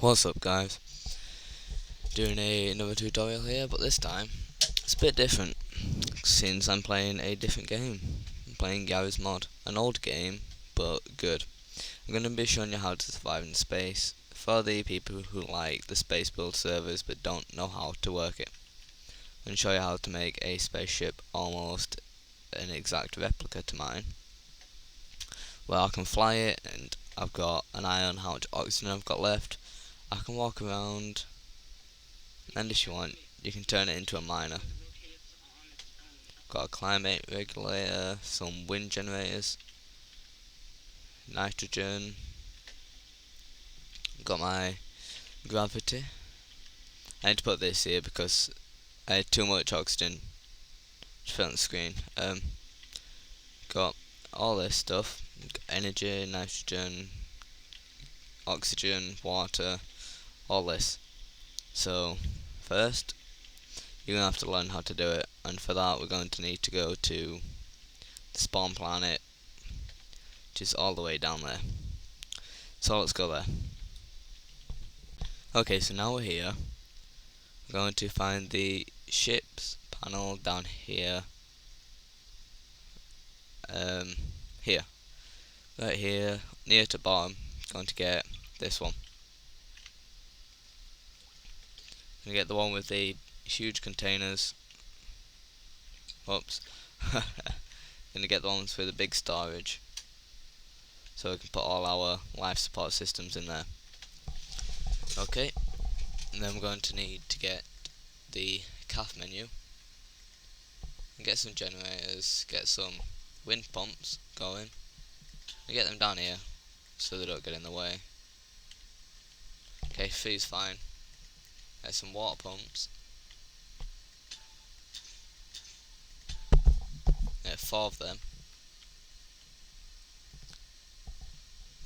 What's up guys, doing another tutorial here, but this time it's a bit different since I'm playing a different game. I'm playing GarrysMod, an old game but good. I'm going to be showing you how to survive in space for the people who like the space build servers but don't know how to work it. I'm going to show you how to make a spaceship almost an exact replica to mine, where I can fly it and I've got an eye on how much oxygen I've got left. I can walk around, and if you want, you can turn it into a miner. Got a climate regulator, some wind generators, nitrogen. Got my gravity. I need to put this here because I had too much oxygen to fill on the screen. Got all this stuff. Got energy, nitrogen, oxygen, water, all this. So first, you're gonna have to learn how to do it, and for that we're going to need to go to the spawn planet, which is all the way down there. So let's go there. Okay, so now we're here. We're going to find the ships panel down here. Here. Right here, near to bottom, going to get this one. Gonna get the one with the huge containers. Whoops. Gonna get the ones with the big storage, so we can put all our life support systems in there. Okay, and then we're going to need to get the CAF menu and get some generators, get some wind pumps going, and get them down here so they don't get in the way. Okay, 3's fine. Get some water pumps. Get 4 of them.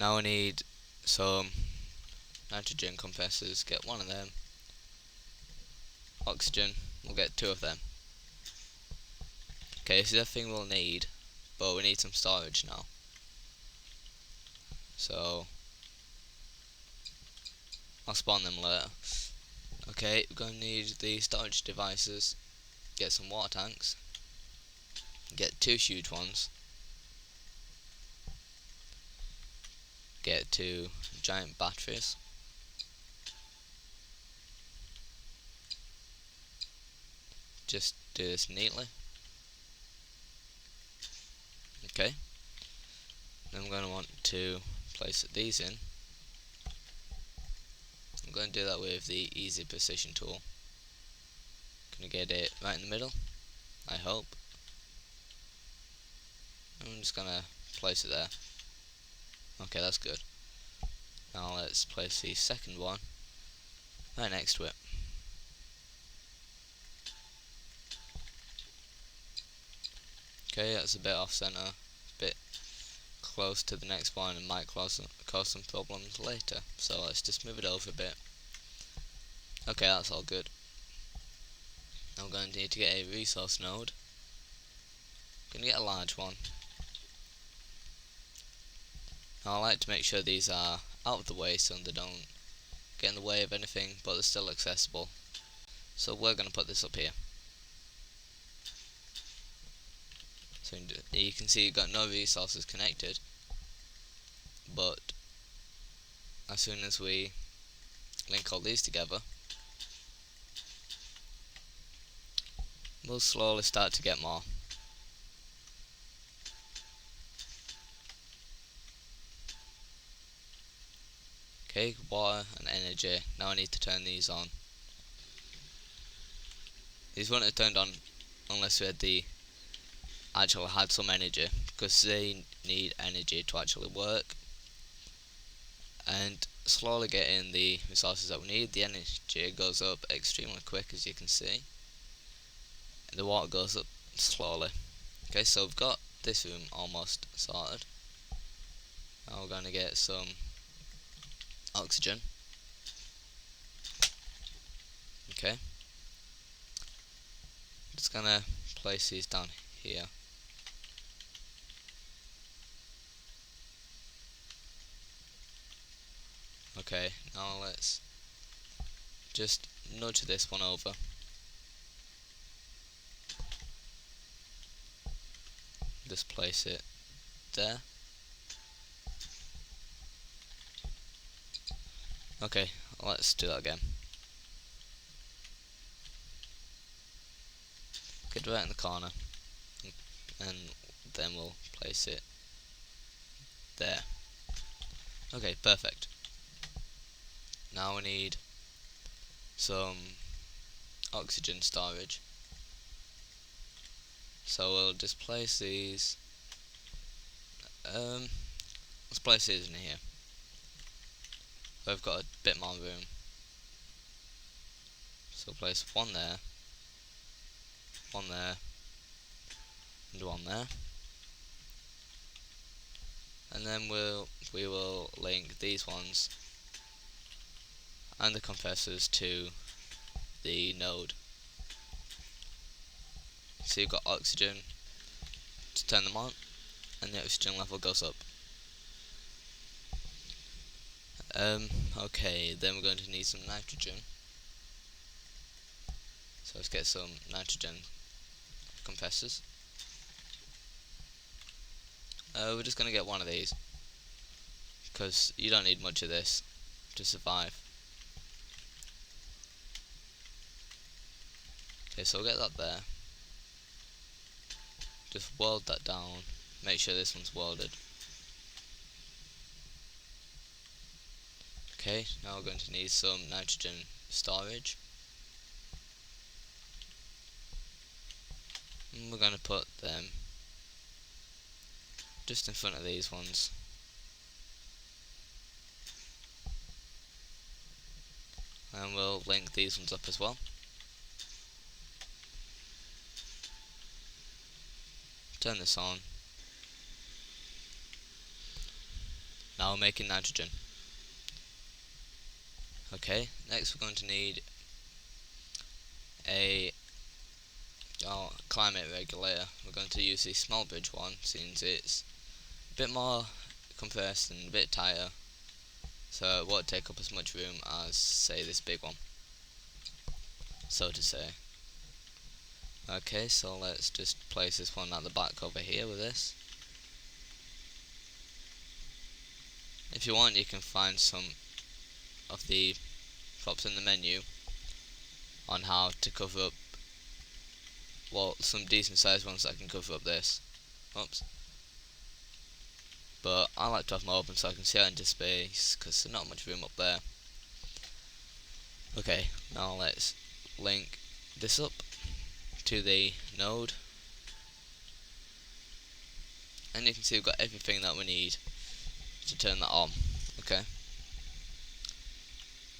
Now we need some nitrogen compressors, get 1 of them. Oxygen, we'll get 2 of them. Okay, this is everything we'll need, but we need some storage now. So I'll spawn them later. Okay, we're going to need the storage devices, get some water tanks, get 2 huge ones, get 2 giant batteries, just do this neatly. Okay, then I'm going to want to place these in. I'm going to do that with the easy precision tool. Gonna get it right in the middle, I hope. I'm just gonna place it there. Okay, that's good. Now let's place the second one right next to it. Okay, that's a bit off center, a bit close to the next one, and might cause some problems later. So let's just move it over a bit. Okay, that's all good. Now we're going to need to get a resource node. I'm going to get a large one. Now I like to make sure these are out of the way so they don't get in the way of anything, but they're still accessible. So we're going to put this up here. So you can see you've got no resources connected, but as soon as we link all these together, we'll slowly start to get more. Okay, water and energy. Now I need to turn these on. These wouldn't have turned on unless we actually had some energy, because they need energy to actually work. And slowly getting the resources that we need. The energy goes up extremely quick, as you can see. And the water goes up slowly. Okay, so we've got this room almost sorted. Now we're going to get some oxygen. Okay. Just gonna place these down here. Okay, now let's just nudge this one over. Just place it there. Okay, let's do that again. Get right in the corner, and then we'll place it there. Okay, perfect. Now we need some oxygen storage. So we'll just place these. Let's place these in here. We've got a bit more room. So place one there, and one there. And then we will link these ones and the compressors to the node. So you've got oxygen to turn them on, and the oxygen level goes up. Okay, then we're going to need some nitrogen. So let's get some nitrogen compressors. We're just going to get one of these, because you don't need much of this to survive. Okay, so we'll get that there. Just weld that down. Make sure this one's welded. Okay, now we're going to need some nitrogen storage. And we're going to put them just in front of these ones. And we'll link these ones up as well. Turn this on. Now we're making nitrogen. Okay, next we're going to need a climate regulator. We're going to use the small bridge one, since it's a bit more compressed and a bit tighter, so it won't take up as much room as, say, this big one, so to say. Okay, so let's just place this one at the back over here with this. If you want, you can find some of the props in the menu on how to cover up, well, some decent sized ones that can cover up this. Oops. But I like to have them open so I can see out into space, because there's not much room up there. Okay, now let's link this up to the node, and you can see we've got everything that we need to turn that on. Okay,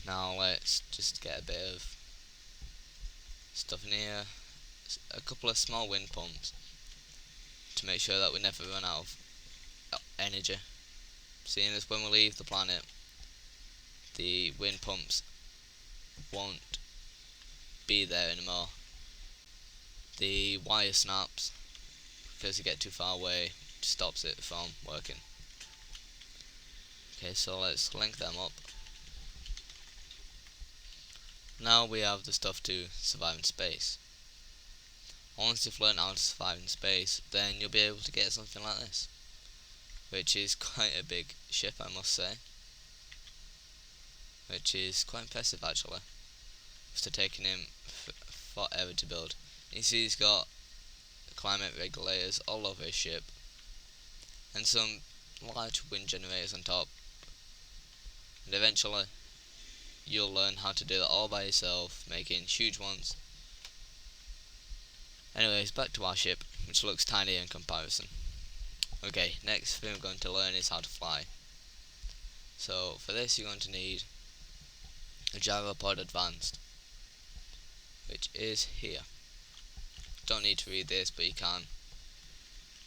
now let's just get a bit of stuff in here, a couple of small wind pumps to make sure that we never run out of energy, seeing as when we leave the planet the wind pumps won't be there anymore. The wire snaps because you get too far away, stops it from working. Okay, so let's link them up. Now we have the stuff to survive in space. Once you've learned how to survive in space, then you'll be able to get something like this, which is quite a big ship, I must say, which is quite impressive actually, after taking him forever to build. You see he's got climate regulators all over his ship, and some large wind generators on top, and eventually you'll learn how to do that all by yourself, making huge ones. Anyways, back to our ship, which looks tiny in comparison. Okay, next thing we're going to learn is how to fly. So for this you're going to need a gyropod advanced, which is here. Don't need to read this, but you can.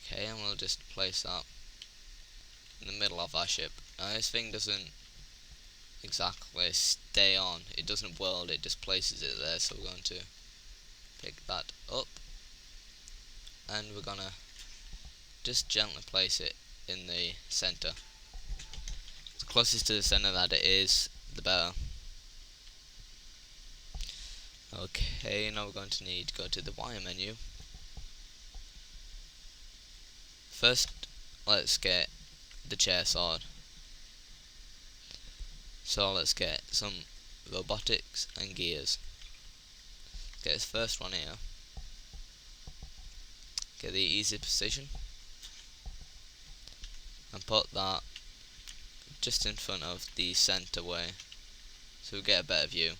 Okay, and we'll just place that in the middle of our ship. Now this thing doesn't exactly stay on, it doesn't weld, it just places it there, so we're going to pick that up, and we're gonna just gently place it in the center. closest to the center that it is, the better. Okay, now we're going to need to go to the wire menu. First, let's get the chair sorted. So let's get some robotics and gears. Let's get this first one here. Get the easy position and put that just in front of the center way so we get a better view.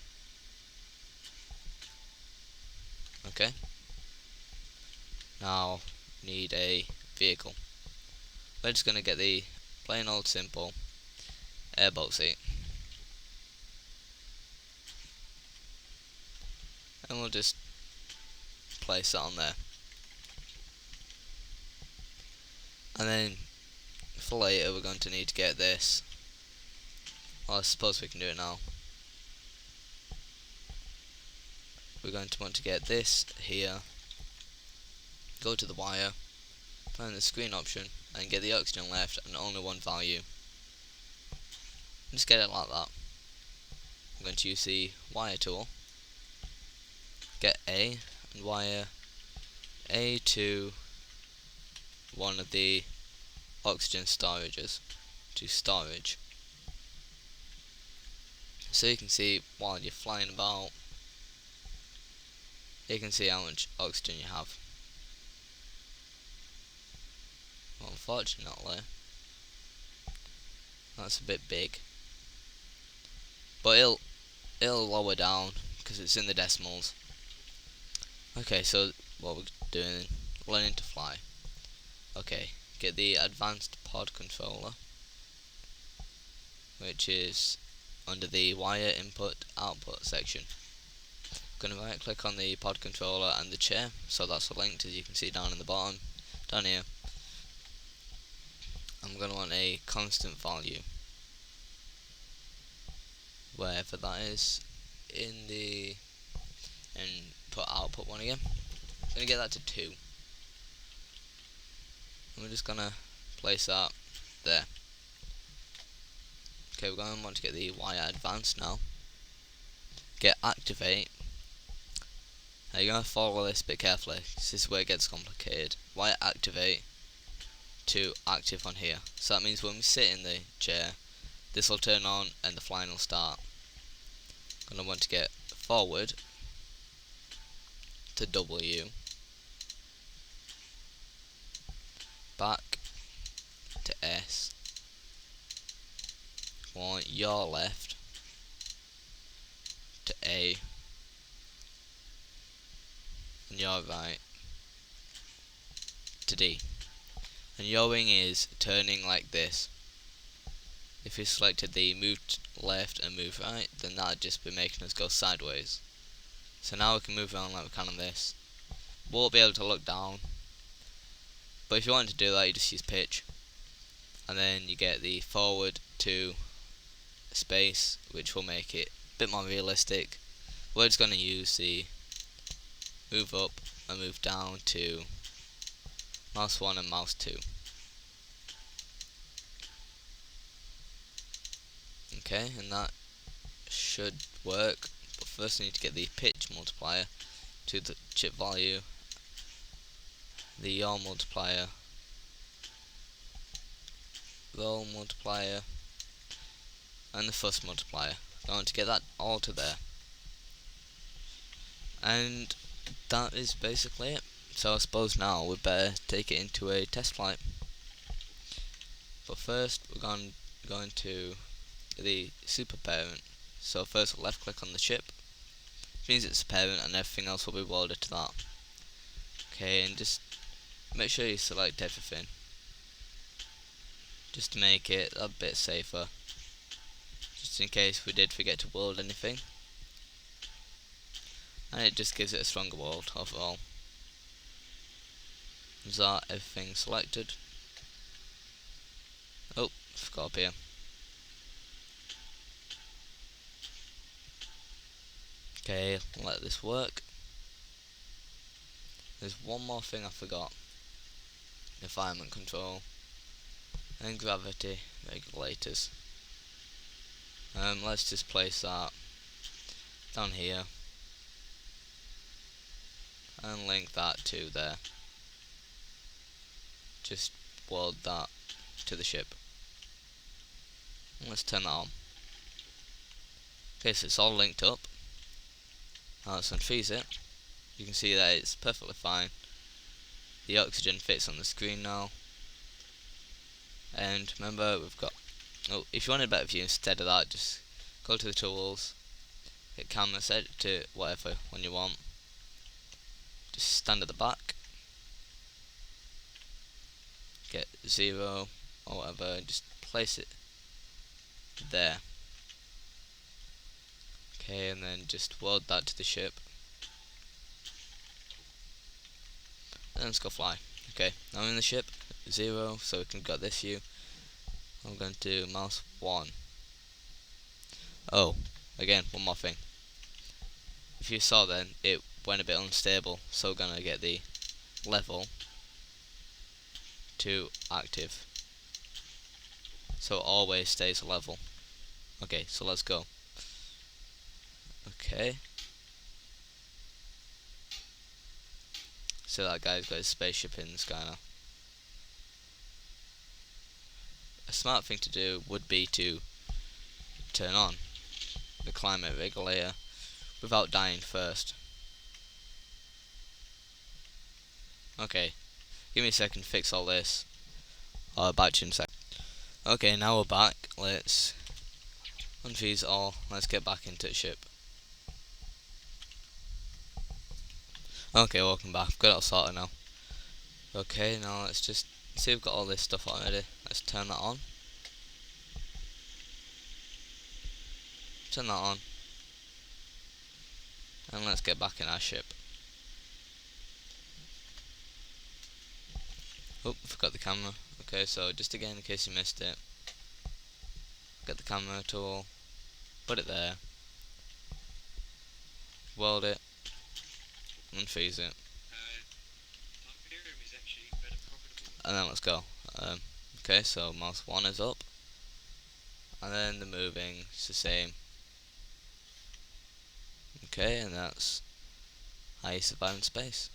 Okay, now need a vehicle. We're just going to get the plain old simple airboat seat, and we'll just place that on there. And then for later we're going to need to get this. Well, I suppose we can do it now. We're going to want to get this here, go to the wire, find the screen option, and get the oxygen left and only one value. Just get it like that. I'm going to use the wire tool, get A and wire A to one of the oxygen storages to storage, so you can see while you're flying about, you can see how much oxygen you have. Well, unfortunately that's a bit big, but it'll lower down because it's in the decimals. Okay, so what we're doing, learning to fly. Okay, get the advanced pod controller, which is under the wire input output section. I'm going to right click on the pod controller and the chair, so that's linked, as you can see down in the bottom, down here. I'm going to want a constant value, wherever that is in the input output one again. I'm going to get that to 2. And we're just going to place that there. Okay, we're going to want to get the wire advanced now. Get activate. Now you're going to follow this bit carefully, this is where it gets complicated. Wire activate to active on here. So that means when we sit in the chair, this will turn on and the flying will start. I'm going to want to get forward to W, back to S, want your left to A, and your right to D. And your wing is turning like this. If you selected the move left and move right, then that would just be making us go sideways. So now we can move around like we can on this. Won't be able to look down, but if you want to do that, you just use pitch, and then you get the forward to space, which will make it a bit more realistic. We're just going to use the move up and move down to mouse 1 and mouse 2. Okay, and that should work, but first we need to get the pitch multiplier to the chip value, the yaw multiplier, roll multiplier, and the fuss multiplier. I want to get that all to there, and that is basically it. So I suppose now we better take it into a test flight. But first we're going to the super parent. So first we'll left click on the chip, which means it's a parent, and everything else will be welded to that. Okay, and just make sure you select everything, just to make it a bit safer, just in case we did forget to weld anything. And it just gives it a stronger weld overall. Is that everything selected? Oh, forgot up here. Okay, let this work. There's one more thing I forgot. Environment control and gravity regulators. Let's just place that down here and link that to there. Just weld that to the ship. And let's turn that on. Okay, so it's all linked up. Now let's unfreeze it. You can see that it's perfectly fine. The oxygen fits on the screen now. And remember, we've got, oh, if you want a better view instead of that, just go to the tools, hit camera, set it to whatever one you want. Just stand at the back, get 0 or whatever, and just place it there. Okay, and then just weld that to the ship. And let's go fly. Okay, now we're in the ship, 0, so we can get this view. I'm going to mouse 1. Oh, again, one more thing. If you saw then, it went a bit unstable, so we're gonna get the level to active, so it always stays level. Okay, so let's go. Okay, so that guy's got his spaceship in the sky now. A smart thing to do would be to turn on the climate regulator without dying first. Okay, give me a second to fix all this. I'll back to you in a sec. Okay, now we're back. Let's unfreeze all. Let's get back into the ship. Okay, welcome back. I've got it all sorted now. Okay, now let's just see, we've got all this stuff already. Let's turn that on. Turn that on. And let's get back in our ship. Oh, forgot the camera. Okay, so just again in case you missed it, get the camera tool, put it there, weld it, unfreeze it, and then let's go. Okay, so mouse 1 is up, and then the moving is the same. Okay, and that's how you survive in space.